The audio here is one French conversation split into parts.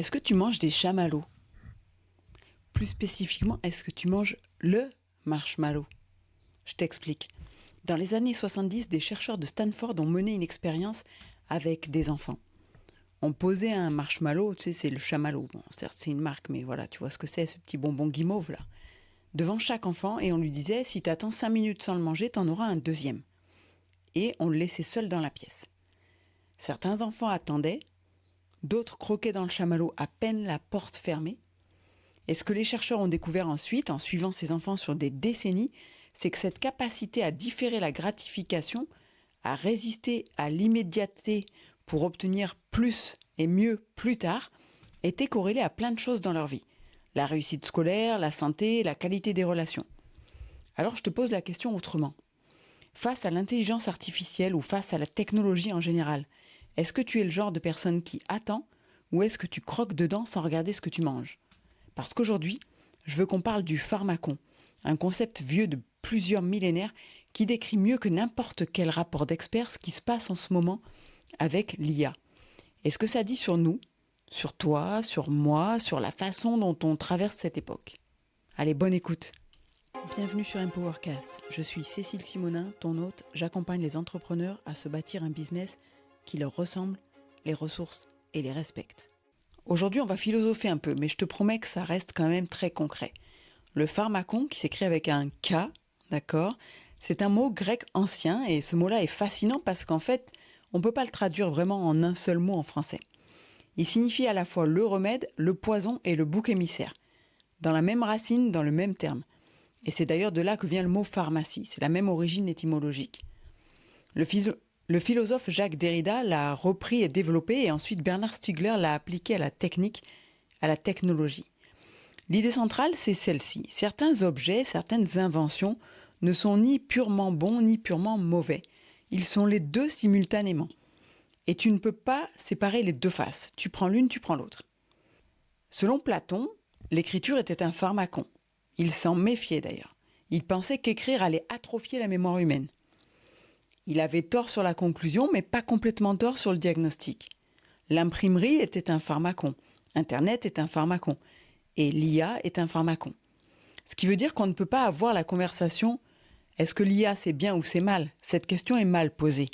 Est-ce que tu manges des chamallows? Plus spécifiquement, est-ce que tu manges le marshmallow? Je t'explique. Dans les années 70, des chercheurs de Stanford ont mené une expérience avec des enfants. On posait un marshmallow, tu sais, c'est le chamallow. Bon, certes, c'est une marque, mais voilà, tu vois ce que c'est, ce petit bonbon guimauve là. Devant chaque enfant, et on lui disait, si tu attends 5 minutes sans le manger, t'en auras un deuxième. Et on le laissait seul dans la pièce. Certains enfants attendaient, d'autres croquaient dans le chamallow à peine la porte fermée. Et ce que les chercheurs ont découvert ensuite, en suivant ces enfants sur des décennies, c'est que cette capacité à différer la gratification, à résister à l'immédiateté pour obtenir plus et mieux plus tard, était corrélée à plein de choses dans leur vie. La réussite scolaire, la santé, la qualité des relations. Alors je te pose la question autrement. Face à l'intelligence artificielle ou face à la technologie en général, est-ce que tu es le genre de personne qui attend ou est-ce que tu croques dedans sans regarder ce que tu manges? Parce qu'aujourd'hui, je veux qu'on parle du pharmacon, un concept vieux de plusieurs millénaires qui décrit mieux que n'importe quel rapport d'experts ce qui se passe en ce moment avec l'IA. Et ce que ça dit sur nous, sur toi, sur moi, sur la façon dont on traverse cette époque. Allez, bonne écoute. Bienvenue sur Empowercast. Je suis Cécile Simonin, ton hôte. J'accompagne les entrepreneurs à se bâtir un business qui leur ressemble, les ressources et les respecte. Aujourd'hui, on va philosopher un peu, mais je te promets que ça reste quand même très concret. Le pharmacon, qui s'écrit avec un K, d'accord, c'est un mot grec ancien et ce mot-là est fascinant parce qu'en fait, on ne peut pas le traduire vraiment en un seul mot en français. Il signifie à la fois le remède, le poison et le bouc émissaire. Dans la même racine, dans le même terme. Et c'est d'ailleurs de là que vient le mot pharmacie, c'est la même origine étymologique. Le philosophe Jacques Derrida l'a repris et développé et ensuite Bernard Stiegler l'a appliqué à la technique, à la technologie. L'idée centrale, c'est celle-ci. Certains objets, certaines inventions ne sont ni purement bons ni purement mauvais. Ils sont les deux simultanément. Et tu ne peux pas séparer les deux faces. Tu prends l'une, tu prends l'autre. Selon Platon, l'écriture était un pharmacon. Il s'en méfiait d'ailleurs. Il pensait qu'écrire allait atrophier la mémoire humaine. Il avait tort sur la conclusion, mais pas complètement tort sur le diagnostic. L'imprimerie était un pharmacon. Internet est un pharmacon. Et l'IA est un pharmacon. Ce qui veut dire qu'on ne peut pas avoir la conversation « est-ce que l'IA c'est bien ou c'est mal ?» Cette question est mal posée.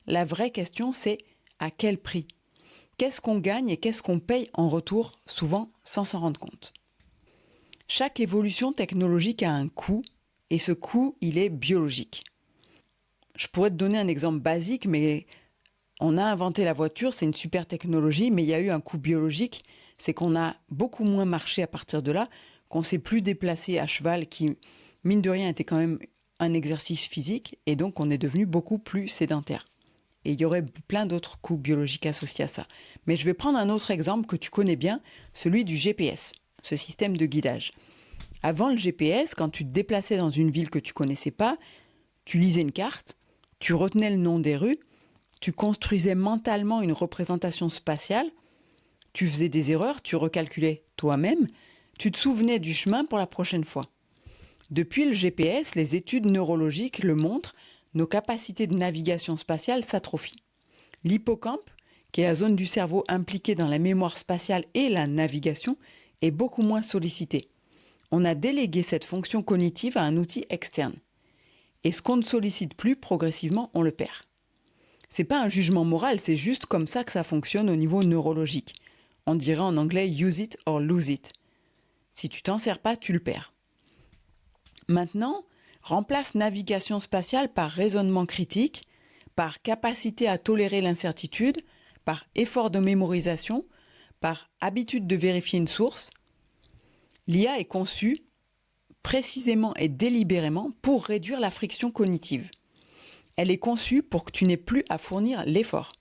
La vraie question c'est « à quel prix ?» Qu'est-ce qu'on gagne et qu'est-ce qu'on paye en retour, souvent sans s'en rendre compte? Chaque évolution technologique a un coût, et ce coût, il est biologique. Je pourrais te donner un exemple basique, mais on a inventé la voiture, c'est une super technologie, mais il y a eu un coût biologique, c'est qu'on a beaucoup moins marché à partir de là, qu'on s'est plus déplacé à cheval, qui, mine de rien, était quand même un exercice physique, et donc on est devenu beaucoup plus sédentaire. Et il y aurait plein d'autres coûts biologiques associés à ça. Mais je vais prendre un autre exemple que tu connais bien, celui du GPS, ce système de guidage. Avant le GPS, quand tu te déplaçais dans une ville que tu connaissais pas, tu lisais une carte, tu retenais le nom des rues, tu construisais mentalement une représentation spatiale, tu faisais des erreurs, tu recalculais toi-même, tu te souvenais du chemin pour la prochaine fois. Depuis le GPS, les études neurologiques le montrent, nos capacités de navigation spatiale s'atrophient. L'hippocampe, qui est la zone du cerveau impliquée dans la mémoire spatiale et la navigation, est beaucoup moins sollicitée. On a délégué cette fonction cognitive à un outil externe. Et ce qu'on ne sollicite plus, progressivement, on le perd. C'est pas un jugement moral, c'est juste comme ça que ça fonctionne au niveau neurologique. On dirait en anglais « use it or lose it ». Si tu t'en sers pas, tu le perds. Maintenant, remplace navigation spatiale par raisonnement critique, par capacité à tolérer l'incertitude, par effort de mémorisation, par habitude de vérifier une source. L'IA est conçue précisément et délibérément pour réduire la friction cognitive. Elle est conçue pour que tu n'aies plus à fournir l'effort.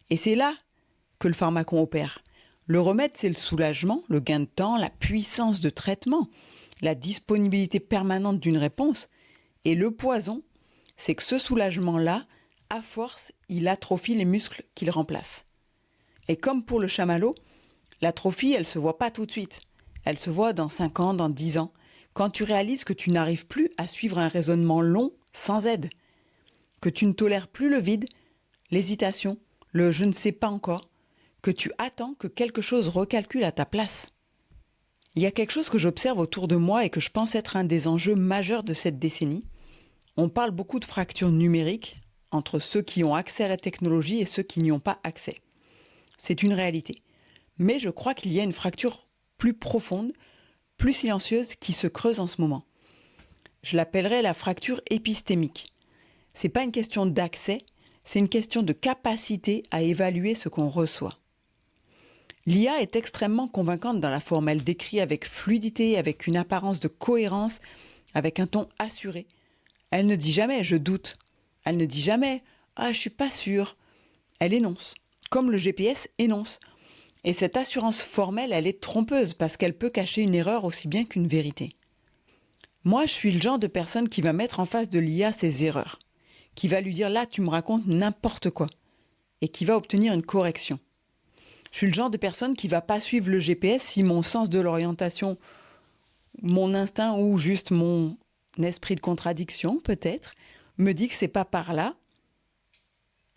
Et c'est là que le pharmacon opère. Le remède, c'est le soulagement, le gain de temps, la puissance de traitement, la disponibilité permanente d'une réponse. Et le poison, c'est que ce soulagement-là, à force, il atrophie les muscles qu'il remplace. Et comme pour le chamallow, l'atrophie, elle ne se voit pas tout de suite. Elle se voit dans 5 ans, dans 10 ans, quand tu réalises que tu n'arrives plus à suivre un raisonnement long sans aide, que tu ne tolères plus le vide, l'hésitation, le « je ne sais pas encore », que tu attends que quelque chose recalcule à ta place. Il y a quelque chose que j'observe autour de moi et que je pense être un des enjeux majeurs de cette décennie. On parle beaucoup de fractures numériques entre ceux qui ont accès à la technologie et ceux qui n'y ont pas accès. C'est une réalité. Mais je crois qu'il y a une fracture plus profonde, plus silencieuse qui se creuse en ce moment. Je l'appellerais la fracture épistémique. C'est pas une question d'accès, c'est une question de capacité à évaluer ce qu'on reçoit. L'IA est extrêmement convaincante dans la forme. Elle décrit avec fluidité, avec une apparence de cohérence, avec un ton assuré. Elle ne dit jamais « je doute ». Elle ne dit jamais « ah, je suis pas sûre ». Elle énonce, comme le GPS énonce. Et cette assurance formelle, elle est trompeuse parce qu'elle peut cacher une erreur aussi bien qu'une vérité. Moi, je suis le genre de personne qui va mettre en face de l'IA ses erreurs, qui va lui dire « là, tu me racontes n'importe quoi » et qui va obtenir une correction. Je suis le genre de personne qui ne va pas suivre le GPS si mon sens de l'orientation, mon instinct ou juste mon esprit de contradiction, peut-être, me dit que c'est pas par là.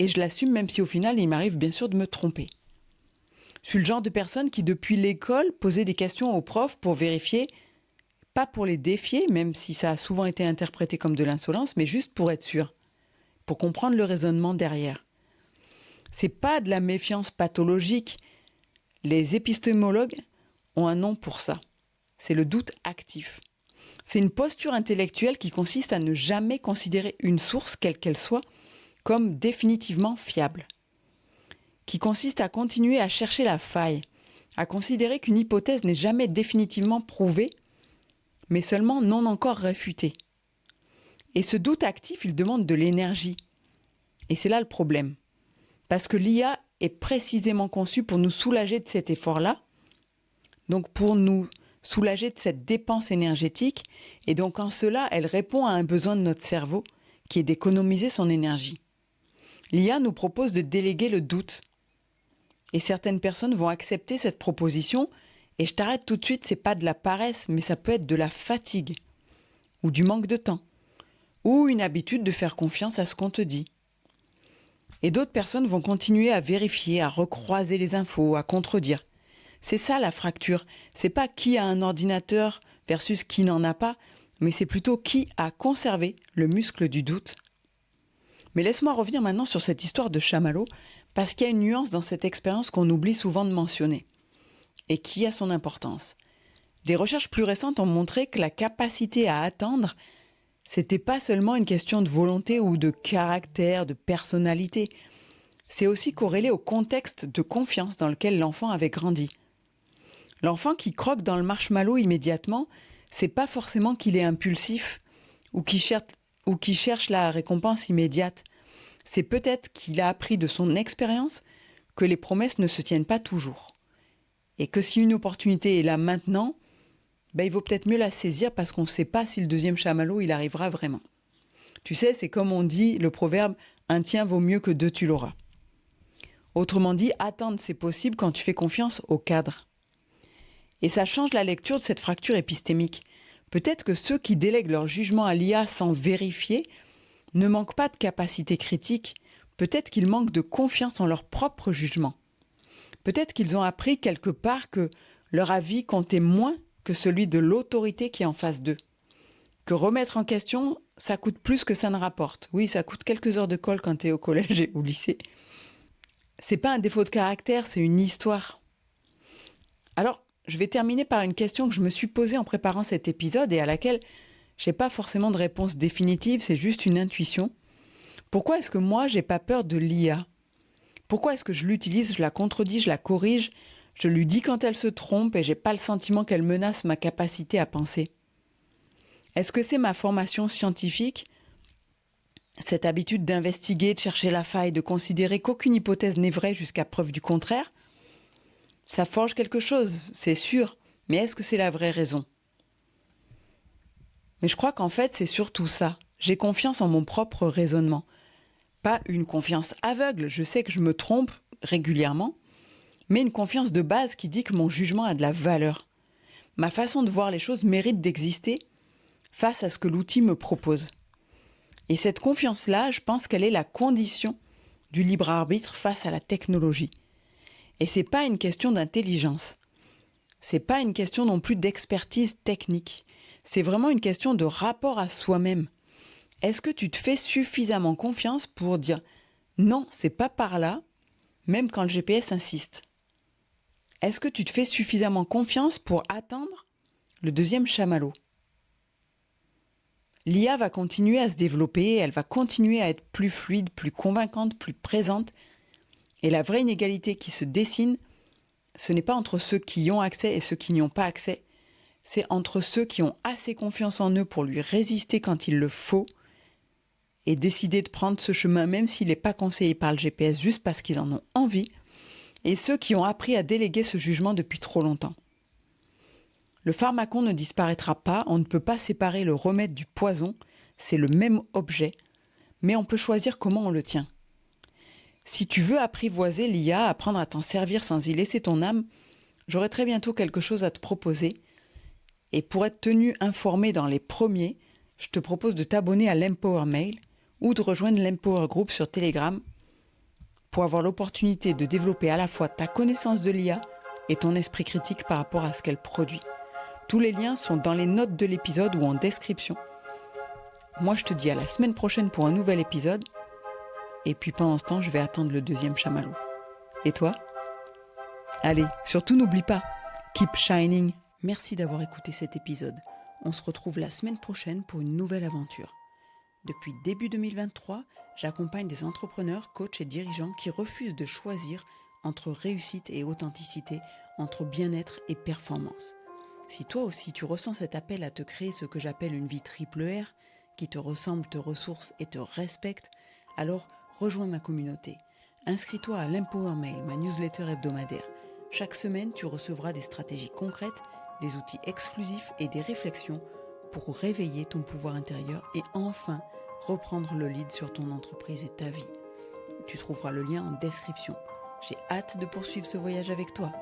Et je l'assume même si au final, il m'arrive bien sûr de me tromper. Je suis le genre de personne qui, depuis l'école, posait des questions aux profs pour vérifier, pas pour les défier, même si ça a souvent été interprété comme de l'insolence, mais juste pour être sûr, pour comprendre le raisonnement derrière. C'est pas de la méfiance pathologique. Les épistémologues ont un nom pour ça. C'est le doute actif. C'est une posture intellectuelle qui consiste à ne jamais considérer une source, quelle qu'elle soit, comme définitivement fiable. Qui consiste à continuer à chercher la faille, à considérer qu'une hypothèse n'est jamais définitivement prouvée, mais seulement non encore réfutée. Et ce doute actif, il demande de l'énergie. Et c'est là le problème. Parce que l'IA est précisément conçue pour nous soulager de cet effort-là, donc pour nous soulager de cette dépense énergétique, et donc en cela, elle répond à un besoin de notre cerveau, qui est d'économiser son énergie. L'IA nous propose de déléguer le doute. Et certaines personnes vont accepter cette proposition, et je t'arrête tout de suite, c'est pas de la paresse, mais ça peut être de la fatigue, ou du manque de temps, ou une habitude de faire confiance à ce qu'on te dit. Et d'autres personnes vont continuer à vérifier, à recroiser les infos, à contredire. C'est ça la fracture. C'est pas qui a un ordinateur versus qui n'en a pas, mais c'est plutôt qui a conservé le muscle du doute. Mais laisse-moi revenir maintenant sur cette histoire de chamallow, parce qu'il y a une nuance dans cette expérience qu'on oublie souvent de mentionner, et qui a son importance. Des recherches plus récentes ont montré que la capacité à attendre, c'était pas seulement une question de volonté ou de caractère, de personnalité. C'est aussi corrélé au contexte de confiance dans lequel l'enfant avait grandi. L'enfant qui croque dans le marshmallow immédiatement, c'est pas forcément qu'il est impulsif ou qu'il cherche la récompense immédiate. C'est peut-être qu'il a appris de son expérience que les promesses ne se tiennent pas toujours. Et que si une opportunité est là maintenant, il vaut peut-être mieux la saisir parce qu'on ne sait pas si le deuxième chamallow, il arrivera vraiment. Tu sais, c'est comme on dit le proverbe « un tien vaut mieux que deux tu l'auras ». Autrement dit, attendre c'est possible quand tu fais confiance au cadre. Et ça change la lecture de cette fracture épistémique. Peut-être que ceux qui délèguent leur jugement à l'IA sans vérifier ne manquent pas de capacité critique. Peut-être qu'ils manquent de confiance en leur propre jugement. Peut-être qu'ils ont appris quelque part que leur avis comptait moins que celui de l'autorité qui est en face d'eux. Que remettre en question, ça coûte plus que ça ne rapporte. Oui, ça coûte quelques heures de colle quand tu es au collège et au lycée. C'est pas un défaut de caractère, c'est une histoire. Alors, je vais terminer par une question que je me suis posée en préparant cet épisode et à laquelle je n'ai pas forcément de réponse définitive, c'est juste une intuition. Pourquoi est-ce que moi, j'ai pas peur de l'IA ? Pourquoi est-ce que je l'utilise, je la contredis, je la corrige ? Je lui dis quand elle se trompe et j'ai pas le sentiment qu'elle menace ma capacité à penser. Est-ce que c'est ma formation scientifique ? Cette habitude d'investiguer, de chercher la faille, de considérer qu'aucune hypothèse n'est vraie jusqu'à preuve du contraire ? Ça forge quelque chose, c'est sûr, mais est-ce que c'est la vraie raison ? Mais je crois qu'en fait, c'est surtout ça. J'ai confiance en mon propre raisonnement. Pas une confiance aveugle, je sais que je me trompe régulièrement, mais une confiance de base qui dit que mon jugement a de la valeur. Ma façon de voir les choses mérite d'exister face à ce que l'outil me propose. Et cette confiance-là, je pense qu'elle est la condition du libre arbitre face à la technologie. Et c'est pas une question d'intelligence. C'est pas une question non plus d'expertise technique. C'est vraiment une question de rapport à soi-même. Est-ce que tu te fais suffisamment confiance pour dire non, c'est pas par là, même quand le GPS insiste? Est-ce que tu te fais suffisamment confiance pour atteindre le deuxième chamallow? L'IA va continuer à se développer, elle va continuer à être plus fluide, plus convaincante, plus présente. Et la vraie inégalité qui se dessine, ce n'est pas entre ceux qui y ont accès et ceux qui n'y ont pas accès. C'est entre ceux qui ont assez confiance en eux pour lui résister quand il le faut et décider de prendre ce chemin même s'il n'est pas conseillé par le GPS juste parce qu'ils en ont envie, et ceux qui ont appris à déléguer ce jugement depuis trop longtemps. Le pharmacon ne disparaîtra pas, on ne peut pas séparer le remède du poison, c'est le même objet, mais on peut choisir comment on le tient. Si tu veux apprivoiser l'IA, apprendre à t'en servir sans y laisser ton âme, j'aurai très bientôt quelque chose à te proposer. Et pour être tenu informé dans les premiers, je te propose de t'abonner à l'Empower Mail ou de rejoindre l'Empower Group sur Telegram pour avoir l'opportunité de développer à la fois ta connaissance de l'IA et ton esprit critique par rapport à ce qu'elle produit. Tous les liens sont dans les notes de l'épisode ou en description. Moi, je te dis à la semaine prochaine pour un nouvel épisode. Et puis pendant ce temps, je vais attendre le deuxième chamallow. Et toi? Allez, surtout n'oublie pas, keep shining. Merci d'avoir écouté cet épisode. On se retrouve la semaine prochaine pour une nouvelle aventure. Depuis début 2023, j'accompagne des entrepreneurs, coachs et dirigeants qui refusent de choisir entre réussite et authenticité, entre bien-être et performance. Si toi aussi tu ressens cet appel à te créer ce que j'appelle une vie triple R, qui te ressemble, te ressource et te respecte, alors rejoins ma communauté. Inscris-toi à l'Empower Mail, ma newsletter hebdomadaire. Chaque semaine, tu recevras des stratégies concrètes, des outils exclusifs et des réflexions pour réveiller ton pouvoir intérieur et enfin reprendre le lead sur ton entreprise et ta vie. Tu trouveras le lien en description. J'ai hâte de poursuivre ce voyage avec toi.